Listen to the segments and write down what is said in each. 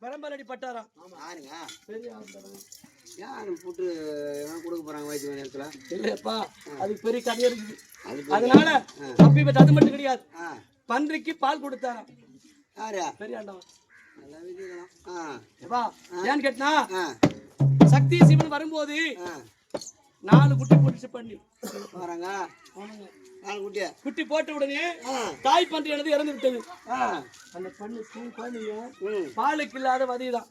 பரம்பரடி பட்டாராம். போட்டு கொடுக்க போறாங்க வயசு நேரத்துல இல்லப்பா, அதுக்கு பெரிய கதை இருக்குது. அதனால அப்பி பத்தி அது மட்டும் கிடையாது, பன்றிக்கு பால் கொடுத்தாராம். யாரா பெரிய ஆண்டவன். ஏப்பா ஏன்னு கேட்டா, சக்தி சிவன் வரும்போது 4 குட்டி போட்டுச்சு பண்ணி வராங்க. 4 குட்டியா குட்டி போட்ட உடனே தாய் பன்றியானது இறந்து விட்டது. அந்த பண்ணு குழந்தைங்க பாலுக்கு இல்லாத வதிதான்.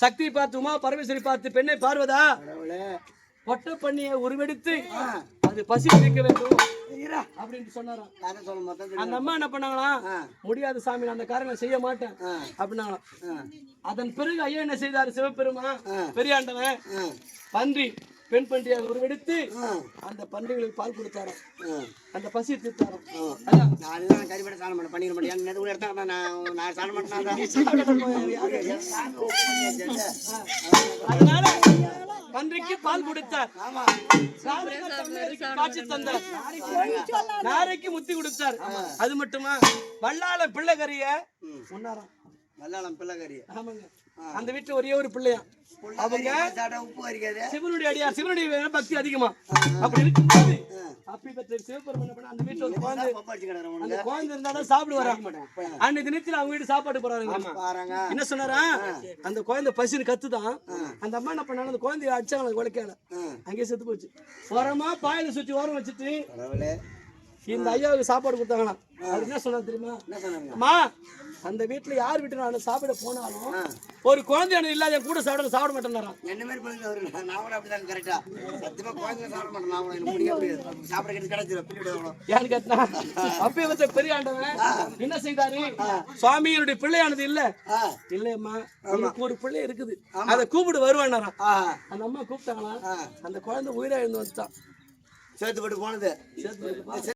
சக்தியை பார்த்து உமா பரமேஸ்வரி பார்த்து பெண்ணை பார்வதா பொட்டை பண்ணிய உருவெடுத்து அது பசி பிடிக்க வேண்டும் அப்படின்னு சொன்னாராம். அந்த அம்மா என்ன பண்ணாங்களாம், முடியாது சாமி, அந்த காரணம் செய்ய மாட்டேன் அப்படின்னாங்களாம். அதன் பிறகு ஐயா என்ன செய்தாரு, சிவபெருமா பெரியாண்டவன் பன்றி பெண் பன்றியை உருவெடுத்து அந்த பன்றிகளுக்கு பால் கொடுத்தாராம். அந்த பசி தீர்த்தாராம். கறிபட சாணம் பண்ணிக்க மாட்டேன். அதனால பன்றிக்கு பால் கொடுத்தார், காட்சி தந்தார், நாரைக்கு முத்தி கொடுத்தார். அது மட்டுமா, வல்லாள பிள்ளைகரிய சொன்னாராம். வல்லாளம் பிள்ளைகரிய. ஆமாங்க, அந்த வீட்டுல ஒரே ஒரு பிள்ளையா. அவங்க உப்பு வரிக்காது, சிவனுடைய அடியார், சிவனுடைய பக்தி அதிகமா. அப்படி இருக்கும்போது அப்படி பெற்ற சிவபெருமான் அந்த வீட்டுல ஒரு குழந்தை, அந்த குழந்தை இருந்தாதான் சாப்பிடுவாரா. அன்னைக்கு தினத்துல அவங்க வீட்டு சாப்பாடு போறாங்க. என்ன சொன்னாரா, அந்த குழந்தை பசின்னு கத்துதான். அந்த அம்மா என்ன பண்ணாங்க, அந்த குழந்தைய அடிச்சாங்க, குலைக்கல, அங்கேயே செத்து போச்சு. ஓரமா பாயில சுத்தி ஓரம் வச்சுட்டு இந்த ஐயாவுக்கு சாப்பாடு கொடுத்தாங்களாம். அது என்ன சொன்னா தெரியுமா, அம்மா அந்த வீட்டுல யார் வீட்டு நான் சாப்பிட போனாலும் ஒரு குழந்தை இல்லாத என் கூட சாப்பிட மாட்டேன். என்ன மாதிரி அப்படிதான் கரெக்டா சத்தியமா குழந்தை சாப்பிட மாட்டேன். சாப்பிட கிடைச்சிடும். ஏன்னு கேட்டா, அப்பயே வச்ச பெரிய ஆண்டவன் என்ன செய்தாரு, சுவாமியினுடைய பிள்ளையானது இல்லையம்மா, எனக்கு ஒரு பிள்ளை இருக்குது, அதை கூப்பிட்டு வருவானாராம். அந்த அம்மா கூப்பிட்டாங்களா, அந்த குழந்தை உயிரா இருந்து வந்துட்டான். சேர்த்து போட்டு போனது.